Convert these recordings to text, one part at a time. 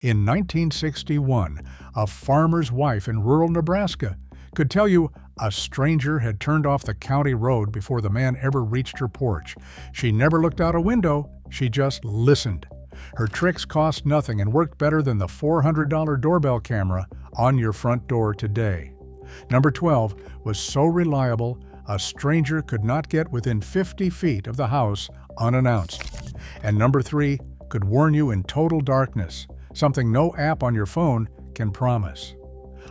In 1961, a farmer's wife in rural Nebraska could tell you a stranger had turned off the county road before the man ever reached her porch. She never looked out a window, she just listened. Her tricks cost nothing and worked better than the $400 doorbell camera on your front door today. Number 12 was so reliable, a stranger could not get within 50 feet of the house unannounced. And number 3 could warn you in total darkness, something no app on your phone can promise.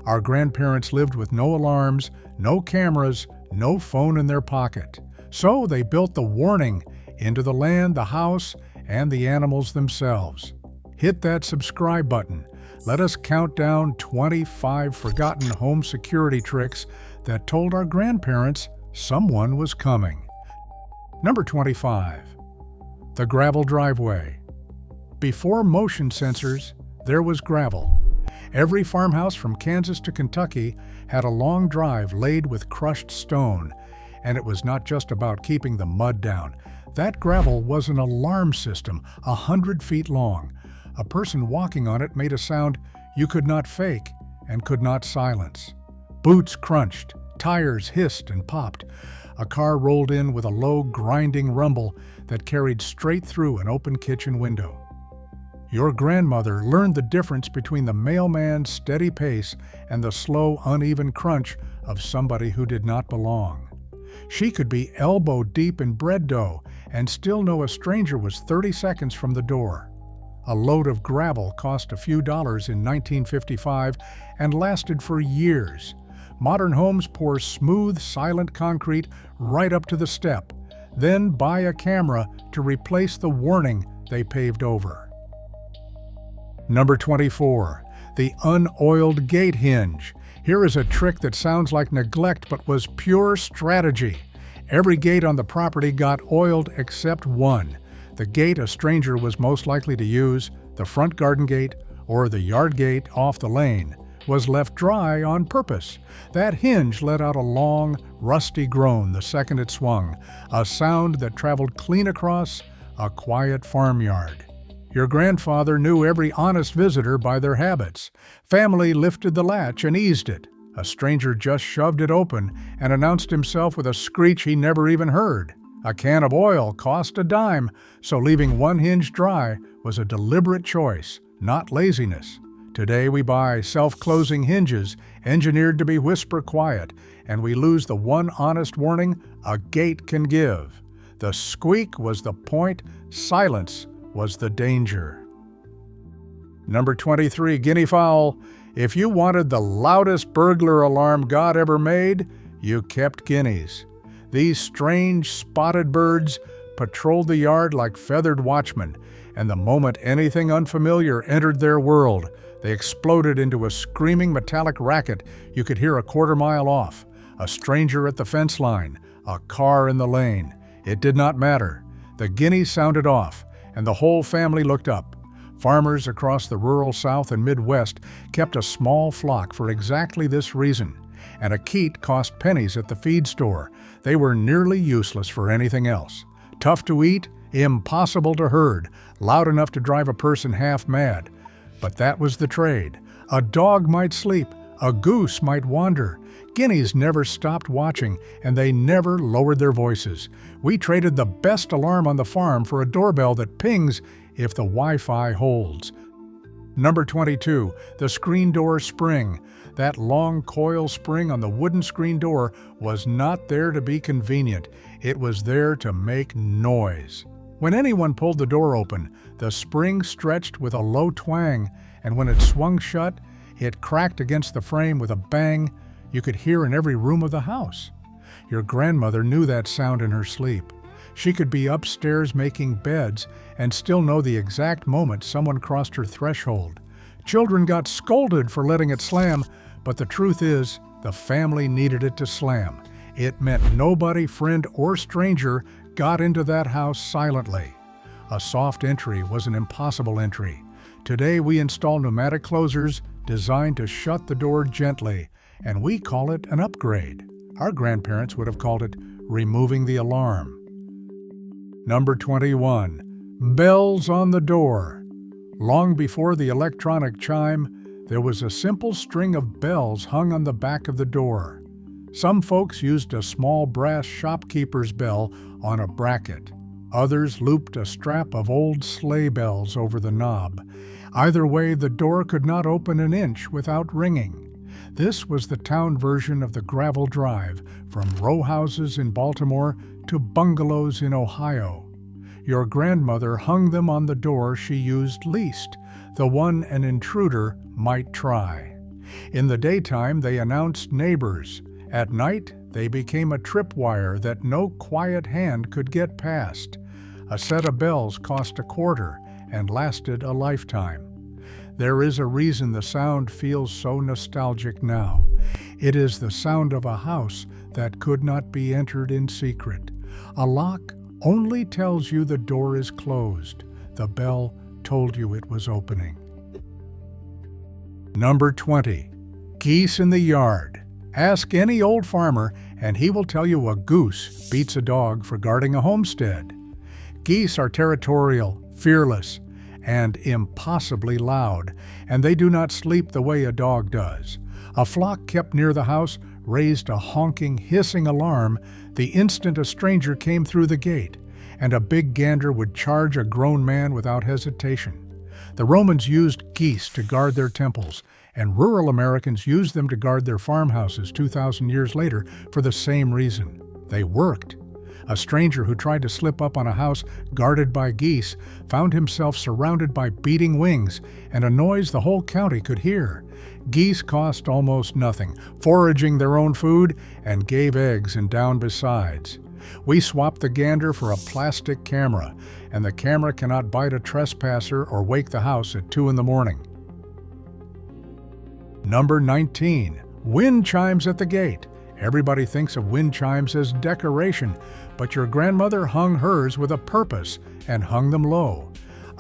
Our grandparents lived with no alarms, no cameras, no phone in their pocket. So they built the warning into the land, the house, and the animals themselves. Hit that subscribe button. Let us count down 25 forgotten home security tricks that told our grandparents someone was coming. Number 25. The gravel driveway. Before motion sensors, there was gravel. Every farmhouse from Kansas to Kentucky had a long drive laid with crushed stone, and it was not just about keeping the mud down. That gravel was an alarm system 100 feet long. A person walking on it made a sound you could not fake and could not silence. Boots crunched, tires hissed and popped. A car rolled in with a low, grinding rumble that carried straight through an open kitchen window. Your grandmother learned the difference between the mailman's steady pace and the slow, uneven crunch of somebody who did not belong. She could be elbow deep in bread dough and still know a stranger was 30 seconds from the door. A load of gravel cost a few dollars in 1955 and lasted for years. Modern homes pour smooth, silent concrete right up to the step, then buy a camera to replace the warning they paved over. Number 24. The unoiled gate hinge. Here is a trick that sounds like neglect but was pure strategy. Every gate on the property got oiled except one. The gate a stranger was most likely to use, the front garden gate or the yard gate off the lane, was left dry on purpose. That hinge let out a long, rusty groan the second it swung, a sound that traveled clean across a quiet farmyard. Your grandfather knew every honest visitor by their habits. Family lifted the latch and eased it. A stranger just shoved it open and announced himself with a screech he never even heard. A can of oil cost a dime, so leaving one hinge dry was a deliberate choice, not laziness. Today we buy self-closing hinges engineered to be whisper quiet, and we lose the one honest warning a gate can give. The squeak was the point, silence was the danger. Number 23, guinea fowl. If you wanted the loudest burglar alarm God ever made, you kept guineas. These strange, spotted birds patrolled the yard like feathered watchmen, and the moment anything unfamiliar entered their world, they exploded into a screaming metallic racket you could hear a quarter-mile off. A stranger at the fence line, a car in the lane. It did not matter. The guineas sounded off, and the whole family looked up. Farmers across the rural South and Midwest kept a small flock for exactly this reason, and a keet cost pennies at the feed store. They were nearly useless for anything else. Tough to eat, impossible to herd, loud enough to drive a person half mad. But that was the trade. A dog might sleep, a goose might wander. Guineas never stopped watching, and they never lowered their voices. We traded the best alarm on the farm for a doorbell that pings if the Wi-Fi holds. Number 22, the screen door spring. That long coil spring on the wooden screen door was not there to be convenient. It was there to make noise. When anyone pulled the door open, the spring stretched with a low twang, and when it swung shut, it cracked against the frame with a bang you could hear in every room of the house. Your grandmother knew that sound in her sleep. She could be upstairs making beds and still know the exact moment someone crossed her threshold. Children got scolded for letting it slam, but the truth is, the family needed it to slam. It meant nobody, friend or stranger, got into that house silently. A soft entry was an impossible entry. Today we install pneumatic closers designed to shut the door gently, and we call it an upgrade. Our grandparents would have called it removing the alarm. Number 21. Bells on the door. Long before the electronic chime, there was a simple string of bells hung on the back of the door. Some folks used a small brass shopkeeper's bell on a bracket. Others looped a strap of old sleigh bells over the knob. Either way, the door could not open an inch without ringing. This was the town version of the gravel drive, from row houses in Baltimore to bungalows in Ohio. Your grandmother hung them on the door she used least, the one an intruder might try. In the daytime, they announced neighbors. At night, they became a tripwire that no quiet hand could get past. A set of bells cost a quarter and lasted a lifetime. There is a reason the sound feels so nostalgic now. It is the sound of a house that could not be entered in secret. A lock only tells you the door is closed. The bell told you it was opening. Number 20. Geese in the yard. Ask any old farmer and he will tell you a goose beats a dog for guarding a homestead. Geese are territorial, fearless, and impossibly loud, and they do not sleep the way a dog does. A flock kept near the house raised a honking, hissing alarm the instant a stranger came through the gate, and a big gander would charge a grown man without hesitation. The Romans used geese to guard their temples, and rural Americans used them to guard their farmhouses 2,000 years later for the same reason. They worked. A stranger who tried to slip up on a house guarded by geese found himself surrounded by beating wings and a noise the whole county could hear. Geese cost almost nothing, foraging their own food, and gave eggs and down besides. We swapped the gander for a plastic camera, and the camera cannot bite a trespasser or wake the house at 2 in the morning. Number 19. Wind chimes at the gate. Everybody thinks of wind chimes as decoration, but your grandmother hung hers with a purpose and hung them low.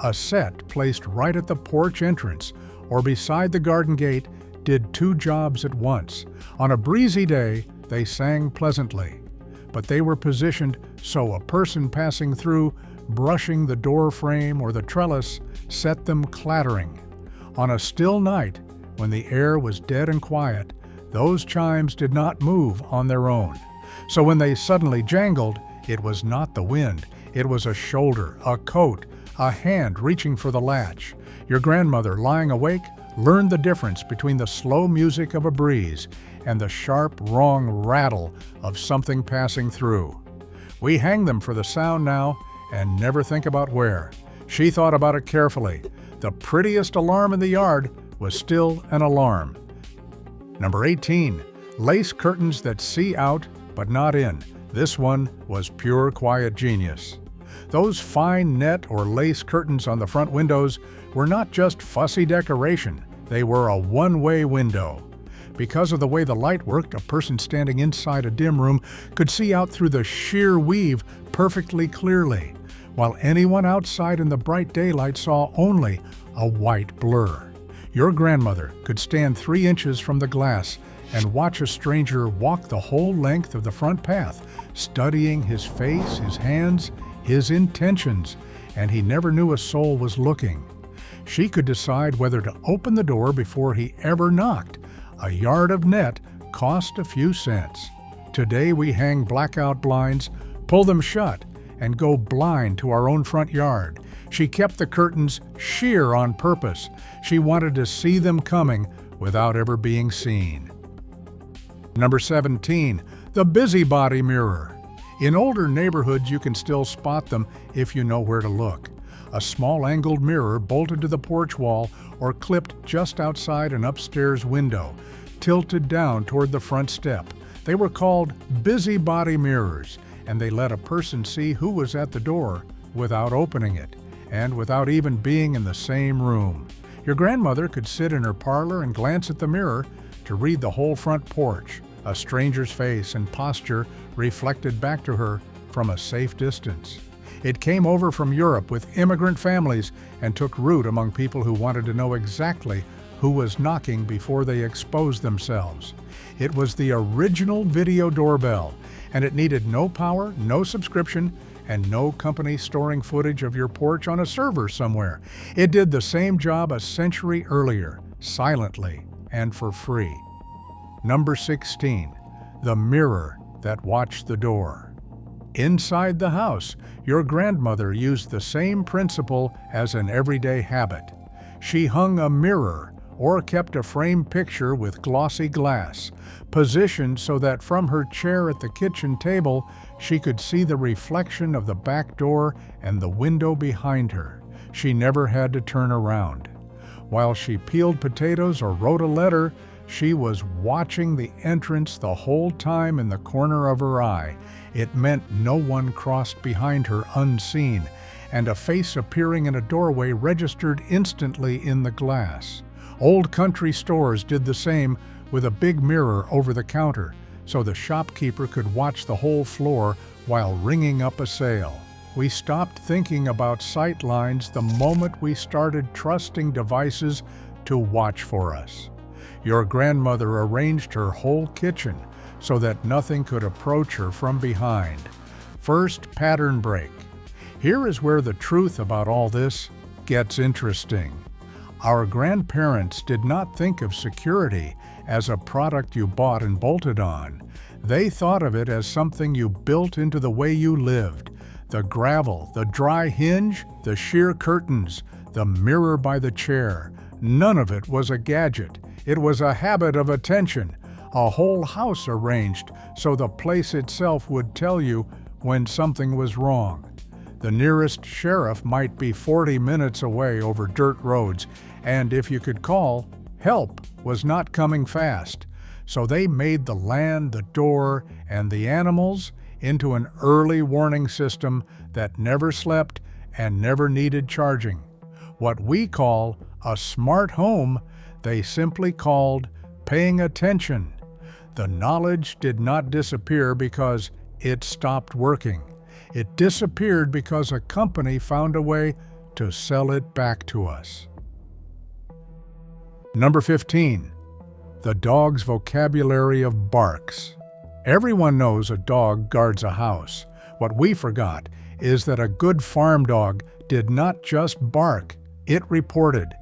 A set placed right at the porch entrance or beside the garden gate did 2 jobs at once. On a breezy day, they sang pleasantly, but they were positioned so a person passing through, brushing the door frame or the trellis, set them clattering. On a still night, when the air was dead and quiet, those chimes did not move on their own. So when they suddenly jangled, it was not the wind. It was a shoulder, a coat, a hand reaching for the latch. Your grandmother, lying awake, learned the difference between the slow music of a breeze and the sharp, wrong rattle of something passing through. We hang them for the sound now and never think about where. She thought about it carefully. The prettiest alarm in the yard was still an alarm. Number 18. Lace curtains that see out but not in. This one was pure quiet genius. Those fine net or lace curtains on the front windows were not just fussy decoration, they were a one-way window. Because of the way the light worked, a person standing inside a dim room could see out through the sheer weave perfectly clearly, while anyone outside in the bright daylight saw only a white blur. Your grandmother could stand 3 inches from the glass and watch a stranger walk the whole length of the front path, studying his face, his hands, his intentions, and he never knew a soul was looking. She could decide whether to open the door before he ever knocked. A yard of net cost a few cents. Today we hang blackout blinds, pull them shut, and go blind to our own front yard. She kept the curtains sheer on purpose. She wanted to see them coming without ever being seen. Number 17. The busybody mirror. In older neighborhoods, you can still spot them if you know where to look. A small angled mirror bolted to the porch wall or clipped just outside an upstairs window, tilted down toward the front step. They were called busybody mirrors, and they let a person see who was at the door without opening it, and without even being in the same room. Your grandmother could sit in her parlor and glance at the mirror to read the whole front porch, a stranger's face and posture reflected back to her from a safe distance. It came over from Europe with immigrant families and took root among people who wanted to know exactly who was knocking before they exposed themselves. It was the original video doorbell, and it needed no power, no subscription, and no company storing footage of your porch on a server somewhere. It did the same job a century earlier, silently and for free. Number 16. The mirror that watched the door. Inside the house, your grandmother used the same principle as an everyday habit. She hung a mirror or kept a framed picture with glossy glass, positioned so that from her chair at the kitchen table she could see the reflection of the back door and the window behind her. She never had to turn around. While she peeled potatoes or wrote a letter, she was watching the entrance the whole time in the corner of her eye. It meant no one crossed behind her unseen, and a face appearing in a doorway registered instantly in the glass. Old country stores did the same with a big mirror over the counter, so the shopkeeper could watch the whole floor while ringing up a sale. We stopped thinking about sight lines the moment we started trusting devices to watch for us. Your grandmother arranged her whole kitchen so that nothing could approach her from behind. First pattern break. Here is where the truth about all this gets interesting. Our grandparents did not think of security as a product you bought and bolted on. They thought of it as something you built into the way you lived. The gravel, the dry hinge, the sheer curtains, the mirror by the chair. None of it was a gadget. It was a habit of attention, a whole house arranged so the place itself would tell you when something was wrong. The nearest sheriff might be 40 minutes away over dirt roads, and if you could call, help was not coming fast. So they made the land, the door, and the animals into an early warning system that never slept and never needed charging. What we call a smart home, they simply called paying attention. The knowledge did not disappear because it stopped working. It disappeared because a company found a way to sell it back to us. Number 15. The dog's vocabulary of barks. Everyone knows a dog guards a house. What we forgot is that a good farm dog did not just bark, it reported.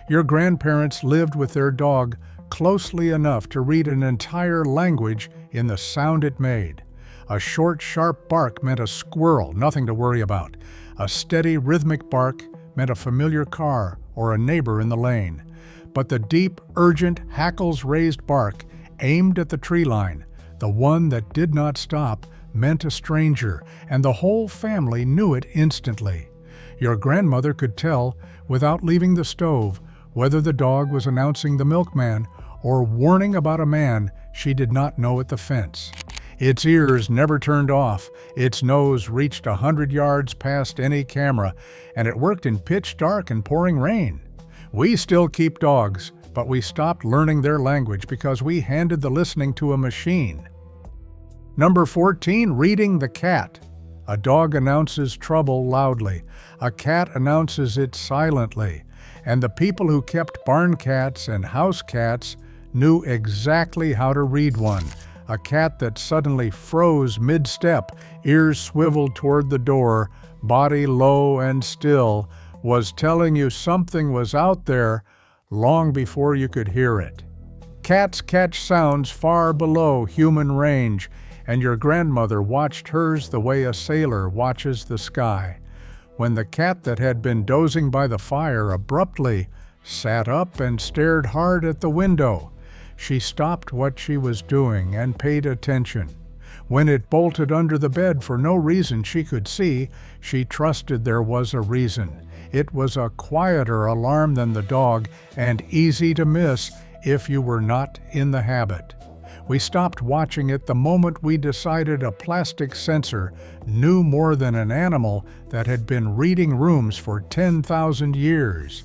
Your grandparents lived with their dog closely enough to read an entire language in the sound it made. A short, sharp bark meant a squirrel, nothing to worry about. A steady, rhythmic bark meant a familiar car or a neighbor in the lane. But the deep, urgent, hackles-raised bark aimed at the tree line, the one that did not stop, meant a stranger, and the whole family knew it instantly. Your grandmother could tell, without leaving the stove, whether the dog was announcing the milkman or warning about a man she did not know at the fence. Its ears never turned off, its nose reached 100 yards past any camera, and it worked in pitch dark and pouring rain. We still keep dogs, but we stopped learning their language because we handed the listening to a machine. Number 14, reading the cat. A dog announces trouble loudly. A cat announces it silently. And the people who kept barn cats and house cats knew exactly how to read one. A cat that suddenly froze mid-step, ears swiveled toward the door, body low and still, was telling you something was out there long before you could hear it. Cats catch sounds far below human range, and your grandmother watched hers the way a sailor watches the sky. When the cat that had been dozing by the fire abruptly sat up and stared hard at the window, she stopped what she was doing and paid attention. When it bolted under the bed for no reason she could see, she trusted there was a reason. It was a quieter alarm than the dog and easy to miss if you were not in the habit. We stopped watching it the moment we decided a plastic sensor knew more than an animal that had been reading rooms for 10,000 years.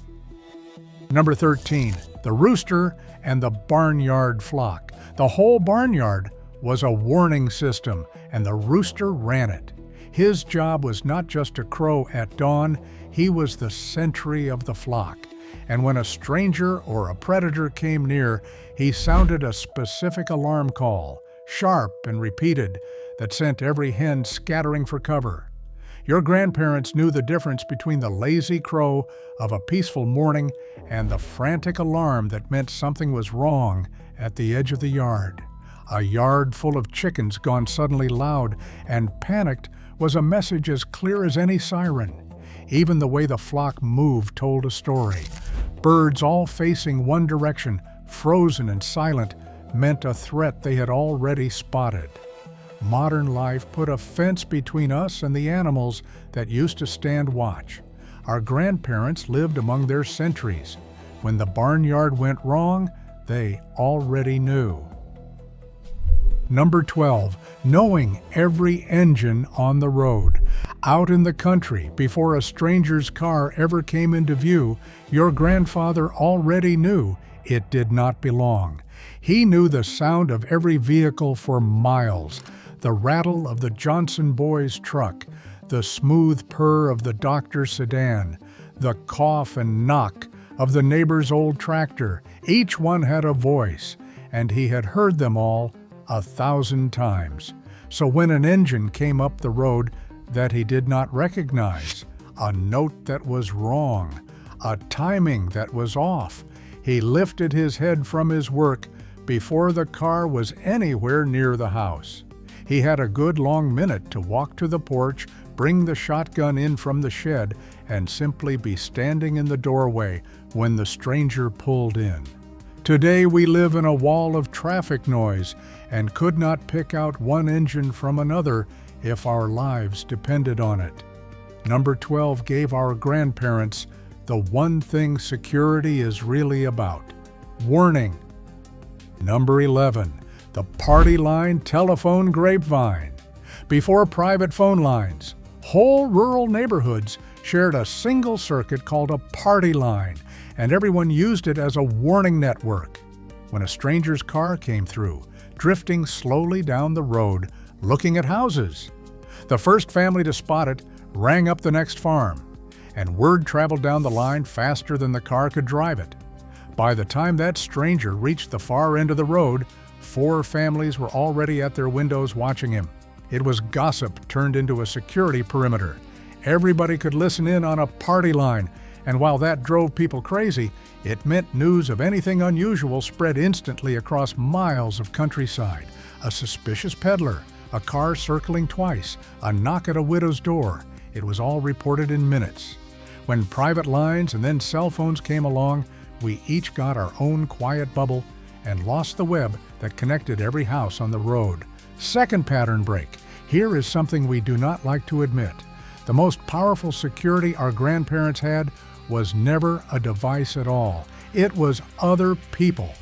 Number 13, the rooster and the barnyard flock. The whole barnyard was a warning system, and the rooster ran it. His job was not just to crow at dawn, he was the sentry of the flock. And when a stranger or a predator came near, he sounded a specific alarm call, sharp and repeated, that sent every hen scattering for cover. Your grandparents knew the difference between the lazy crow of a peaceful morning and the frantic alarm that meant something was wrong at the edge of the yard. A yard full of chickens gone suddenly loud and panicked was a message as clear as any siren. Even the way the flock moved told a story. Birds all facing one direction, frozen and silent, meant a threat they had already spotted. Modern life put a fence between us and the animals that used to stand watch. Our grandparents lived among their sentries. When the barnyard went wrong, they already knew. Number 12, knowing every engine on the road. Out in the country, before a stranger's car ever came into view, your grandfather already knew it did not belong. He knew the sound of every vehicle for miles, the rattle of the Johnson boys' truck, the smooth purr of the doctor's sedan, the cough and knock of the neighbor's old tractor. Each one had a voice, and he had heard them all 1,000 times. So when an engine came up the road that he did not recognize, a note that was wrong, a timing that was off, he lifted his head from his work before the car was anywhere near the house. He had a good long minute to walk to the porch, bring the shotgun in from the shed, and simply be standing in the doorway when the stranger pulled in. Today we live in a wall of traffic noise and could not pick out one engine from another if our lives depended on it. Number 12 gave our grandparents the one thing security is really about: warning. Number 11, the party line telephone grapevine. Before private phone lines, whole rural neighborhoods shared a single circuit called a party line, and everyone used it as a warning network. When a stranger's car came through, drifting slowly down the road, looking at houses, the first family to spot it rang up the next farm, and word traveled down the line faster than the car could drive it. By the time that stranger reached the far end of the road, 4 families were already at their windows watching him. It was gossip turned into a security perimeter. Everybody could listen in on a party line, and while that drove people crazy, it meant news of anything unusual spread instantly across miles of countryside. A suspicious peddler, a car circling twice, a knock at a widow's door. It was all reported in minutes. When private lines and then cell phones came along, we each got our own quiet bubble and lost the web that connected every house on the road. Second pattern break. Here is something we do not like to admit. The most powerful security our grandparents had was never a device at all. It was other people.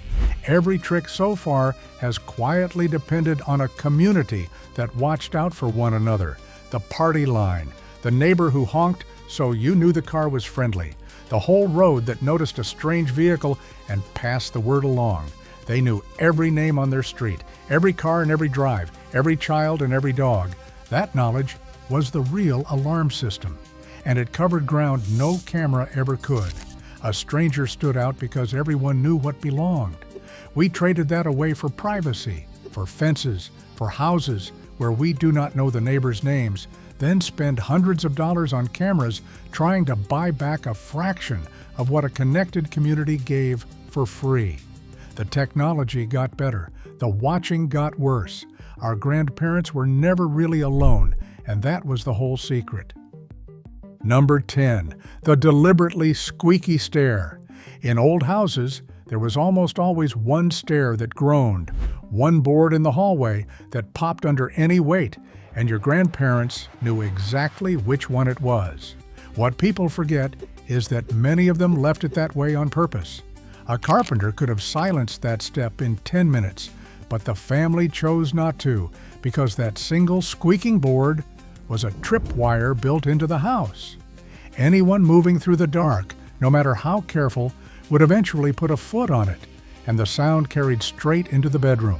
Every trick so far has quietly depended on a community that watched out for one another. The party line, the neighbor who honked so you knew the car was friendly, the whole road that noticed a strange vehicle and passed the word along. They knew every name on their street, every car and every drive, every child and every dog. That knowledge was the real alarm system, and it covered ground no camera ever could. A stranger stood out because everyone knew what belonged. We traded that away for privacy, for fences, for houses where we do not know the neighbors' names, then spend hundreds of dollars on cameras trying to buy back a fraction of what a connected community gave for free. The technology got better. The watching got worse. Our grandparents were never really alone, and that was the whole secret. Number 10, the deliberately squeaky stair. In old houses, there was almost always one stair that groaned, one board in the hallway that popped under any weight, and your grandparents knew exactly which one it was. What people forget is that many of them left it that way on purpose. A carpenter could have silenced that step in 10 minutes, but the family chose not to because that single squeaking board was a tripwire built into the house. Anyone moving through the dark, no matter how careful, would eventually put a foot on it, and the sound carried straight into the bedroom.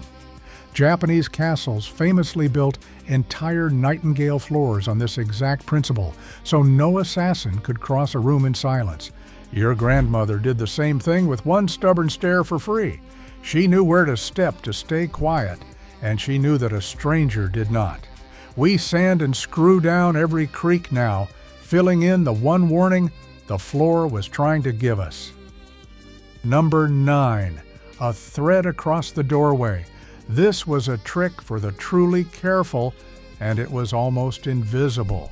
Japanese castles famously built entire nightingale floors on this exact principle, so no assassin could cross a room in silence. Your grandmother did the same thing with one stubborn stair for free. She knew where to step to stay quiet, and she knew that a stranger did not. We sand and screw down every creak now, filling in the one warning the floor was trying to give us. Number 9. A thread across the doorway. This was a trick for the truly careful, and it was almost invisible.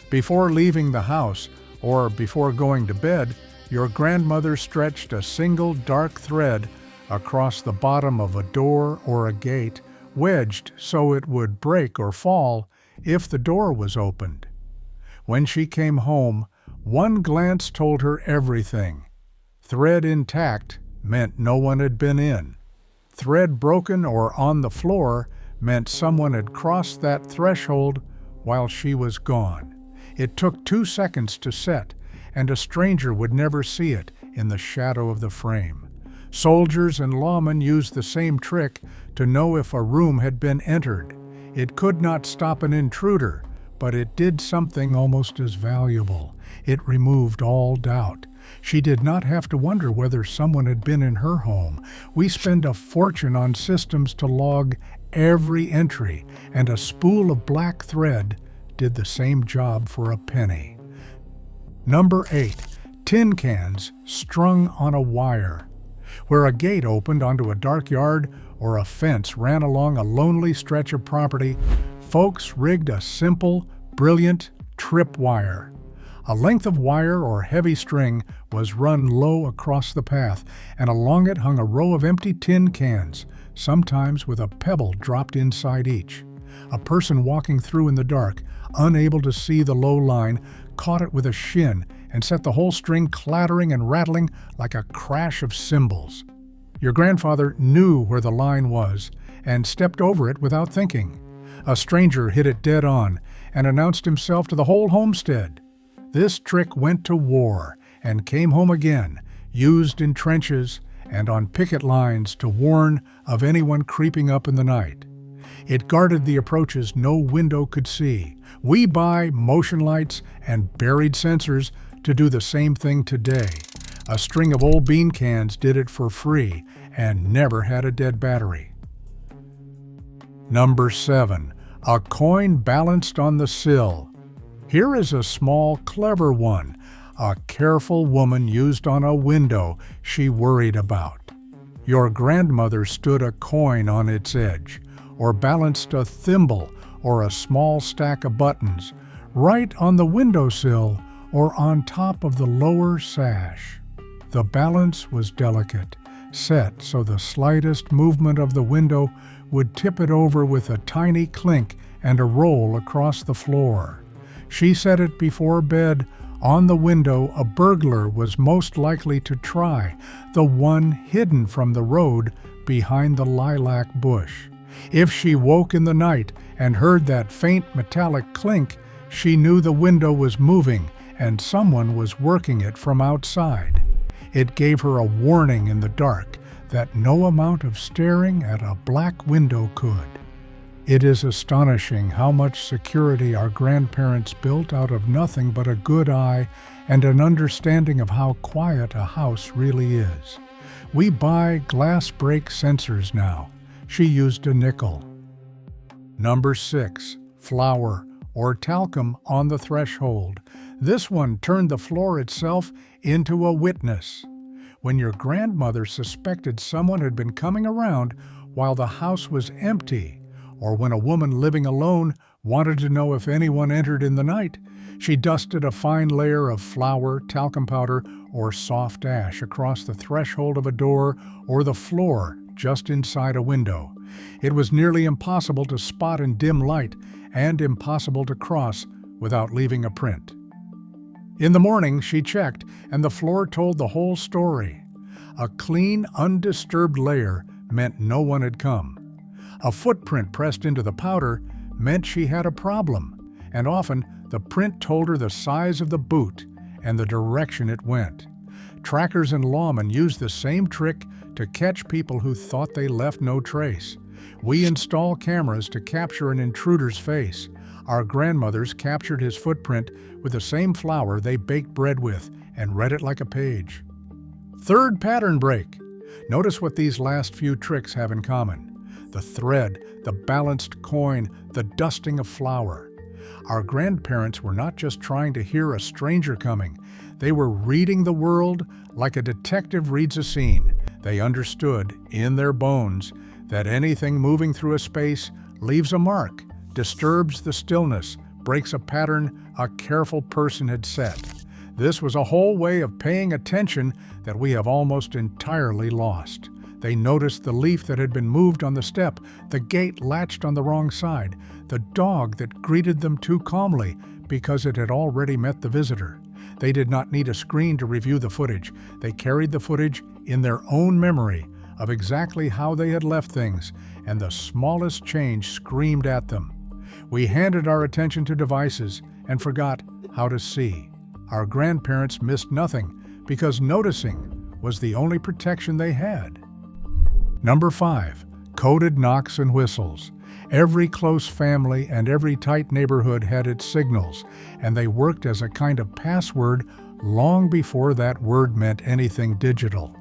Before leaving the house, or before going to bed, your grandmother stretched a single dark thread across the bottom of a door or a gate, wedged so it would break or fall if the door was opened. When she came home, one glance told her everything. Thread intact meant no one had been in. Thread broken or on the floor meant someone had crossed that threshold while she was gone. It took 2 seconds to set, and a stranger would never see it in the shadow of the frame. Soldiers and lawmen used the same trick to know if a room had been entered. It could not stop an intruder, but it did something almost as valuable. It removed all doubt. She did not have to wonder whether someone had been in her home. We spend a fortune on systems to log every entry, and a spool of black thread did the same job for a penny. Number 8. Tin cans strung on a wire. Where a gate opened onto a dark yard or a fence ran along a lonely stretch of property, folks rigged a simple, brilliant tripwire. A length of wire or heavy string was run low across the path, and along it hung a row of empty tin cans, sometimes with a pebble dropped inside each. A person walking through in the dark, unable to see the low line, caught it with a shin and set the whole string clattering and rattling like a crash of cymbals. Your grandfather knew where the line was and stepped over it without thinking. A stranger hit it dead on and announced himself to the whole homestead. This trick went to war and came home again, used in trenches and on picket lines to warn of anyone creeping up in the night. It guarded the approaches no window could see. We buy motion lights and buried sensors to do the same thing today. A string of old bean cans did it for free and never had a dead battery. Number 7. A coin balanced on the sill. Here is a small, clever one. A careful woman used on a window she worried about. Your grandmother stood a coin on its edge, or balanced a thimble or a small stack of buttons right on the windowsill or on top of the lower sash. The balance was delicate, set so the slightest movement of the window would tip it over with a tiny clink and a roll across the floor. She set it before bed on the window a burglar was most likely to try, the one hidden from the road behind the lilac bush. If she woke in the night and heard that faint metallic clink, she knew the window was moving and someone was working it from outside. It gave her a warning in the dark that no amount of staring at a black window could. It is astonishing how much security our grandparents built out of nothing but a good eye and an understanding of how quiet a house really is. We buy glass break sensors now. She used a nickel. Number 6. Flour or talcum on the threshold. This one turned the floor itself into a witness. When your grandmother suspected someone had been coming around while the house was empty, or when a woman living alone wanted to know if anyone entered in the night, she dusted a fine layer of flour, talcum powder, or soft ash across the threshold of a door or the floor just inside a window. It was nearly impossible to spot in dim light and impossible to cross without leaving a print. In the morning, she checked, and the floor told the whole story. A clean, undisturbed layer meant no one had come. A footprint pressed into the powder meant she had a problem, and often the print told her the size of the boot and the direction it went. Trackers and lawmen used the same trick to catch people who thought they left no trace. We install cameras to capture an intruder's face. Our grandmothers captured his footprint with the same flour they baked bread with and read it like a page. Third pattern break. Notice what these last few tricks have in common. the thread, the balanced coin, the dusting of flour. Our grandparents were not just trying to hear a stranger coming. They were reading the world like a detective reads a scene. They understood, in their bones, that anything moving through a space leaves a mark, disturbs the stillness, breaks a pattern a careful person had set. This was a whole way of paying attention that we have almost entirely lost. They noticed the leaf that had been moved on the step, the gate latched on the wrong side, the dog that greeted them too calmly because it had already met the visitor. They did not need a screen to review the footage. They carried the footage in their own memory of exactly how they had left things, and the smallest change screamed at them. We handed our attention to devices and forgot how to see. Our grandparents missed nothing because noticing was the only protection they had. Number 5, coded knocks and whistles. Every close family and every tight neighborhood had its signals, and they worked as a kind of password long before that word meant anything digital.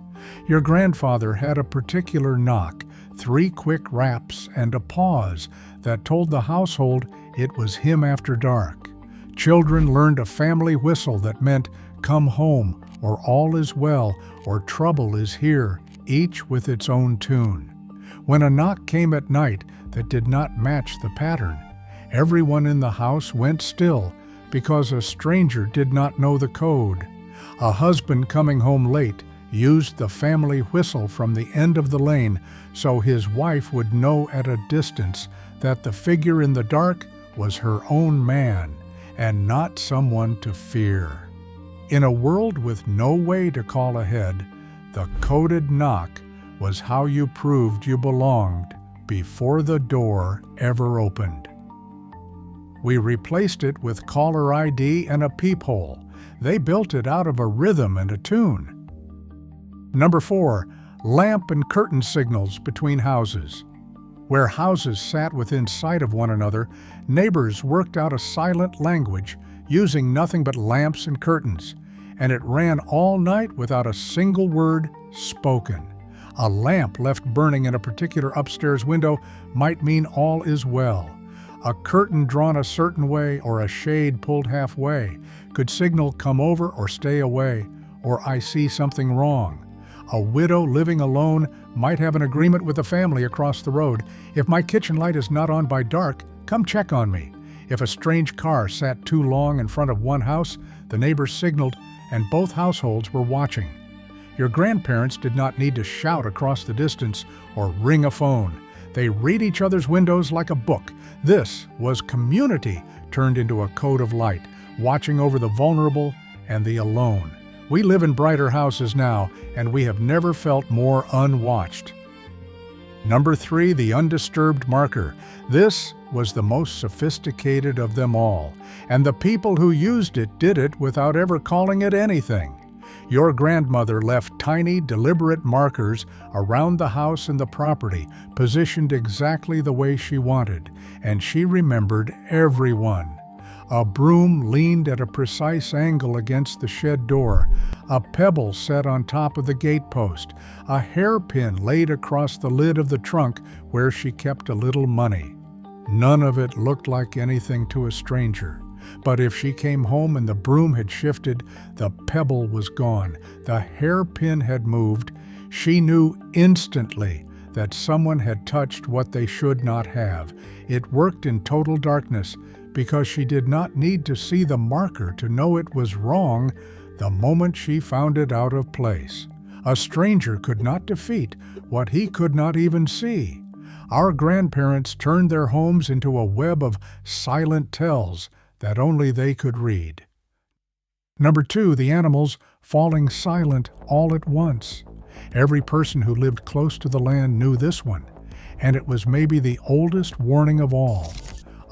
Your grandfather had a particular knock, 3 quick raps and a pause that told the household it was him after dark. Children learned a family whistle that meant "come home," or "all is well," or "trouble is here," each with its own tune. When a knock came at night that did not match the pattern, everyone in the house went still because a stranger did not know the code. A husband coming home late used the family whistle from the end of the lane so his wife would know at a distance that the figure in the dark was her own man and not someone to fear. In a world with no way to call ahead, the coded knock was how you proved you belonged before the door ever opened. We replaced it with caller ID and a peephole. They built it out of a rhythm and a tune. Number 4, lamp and curtain signals between houses. Where houses sat within sight of one another, neighbors worked out a silent language using nothing but lamps and curtains, and it ran all night without a single word spoken. A lamp left burning in a particular upstairs window might mean all is well. A curtain drawn a certain way or a shade pulled halfway could signal come over or stay away, or I see something wrong. A widow living alone might have an agreement with the family across the road. If my kitchen light is not on by dark, come check on me. If a strange car sat too long in front of one house, the neighbors signaled, and both households were watching. Your grandparents did not need to shout across the distance or ring a phone. They read each other's windows like a book. This was community turned into a code of light, watching over the vulnerable and the alone. We live in brighter houses now, and we have never felt more unwatched. Number 3, the undisturbed marker. This was the most sophisticated of them all, and the people who used it did it without ever calling it anything. Your grandmother left tiny, deliberate markers around the house and the property, positioned exactly the way she wanted, and she remembered everyone. A broom leaned at a precise angle against the shed door, a pebble set on top of the gatepost, a hairpin laid across the lid of the trunk where she kept a little money. None of it looked like anything to a stranger. But if she came home and the broom had shifted, the pebble was gone, the hairpin had moved, she knew instantly that someone had touched what they should not have. It worked in total darkness because she did not need to see the marker to know it was wrong the moment she found it out of place. A stranger could not defeat what he could not even see. Our grandparents turned their homes into a web of silent tells that only they could read. Number 2, the animals falling silent all at once. Every person who lived close to the land knew this one, and it was maybe the oldest warning of all.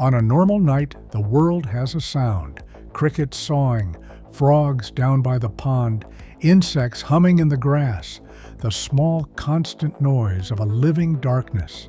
On a normal night, the world has a sound: crickets sawing, frogs down by the pond, insects humming in the grass, the small constant noise of a living darkness.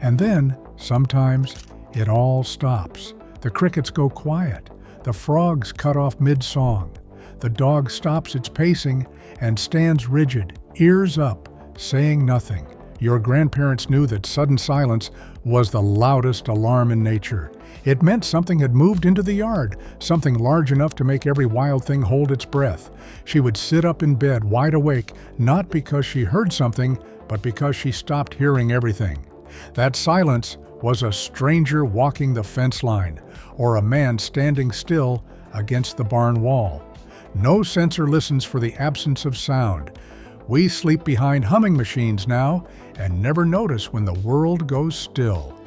And then, sometimes, it all stops. The crickets go quiet, the frogs cut off mid-song, the dog stops its pacing and stands rigid, ears up, saying nothing, Your grandparents knew that sudden silence was the loudest alarm in nature. It meant something had moved into the yard, something large enough to make every wild thing hold its breath. She would sit up in bed, wide awake, not because she heard something, but because she stopped hearing everything. That silence was a stranger walking the fence line, or a man standing still against the barn wall. No sensor listens for the absence of sound. We sleep behind humming machines now and never notice when the world goes still.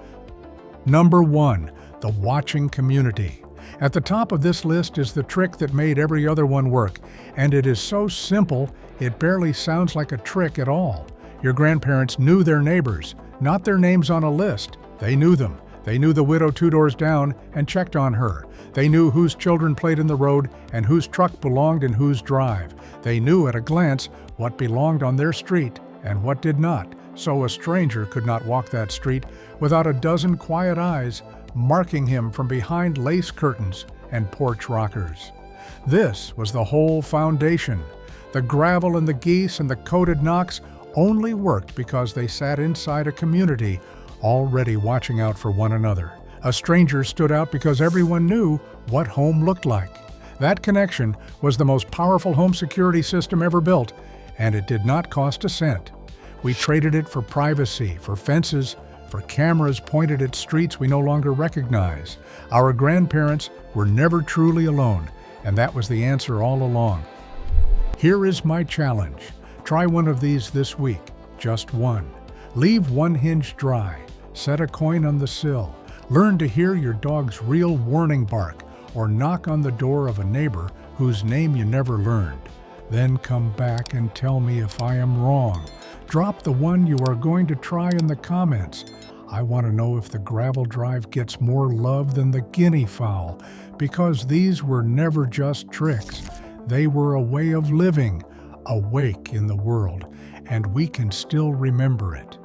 Number 1. The watching community. At the top of this list is the trick that made every other one work, and it is so simple it barely sounds like a trick at all. Your grandparents knew their neighbors, not their names on a list. They knew them. They knew the widow 2 doors down and checked on her. They knew whose children played in the road and whose truck belonged in whose drive. They knew at a glance what belonged on their street and what did not, so a stranger could not walk that street without a dozen quiet eyes marking him from behind lace curtains and porch rockers. This was the whole foundation. The gravel and the geese and the coated knocks only worked because they sat inside a community already watching out for one another. A stranger stood out because everyone knew what home looked like. That connection was the most powerful home security system ever built, and it did not cost a cent. We traded it for privacy, for fences, for cameras pointed at streets we no longer recognize. Our grandparents were never truly alone, and that was the answer all along. Here is my challenge. Try one of these this week, just one. Leave one hinge dry. Set a coin on the sill. Learn to hear your dog's real warning bark, or knock on the door of a neighbor whose name you never learned. Then come back and tell me if I am wrong. Drop the one you are going to try in the comments. I want to know if the gravel drive gets more love than the guinea fowl, because these were never just tricks. They were a way of living, awake in the world, and we can still remember it.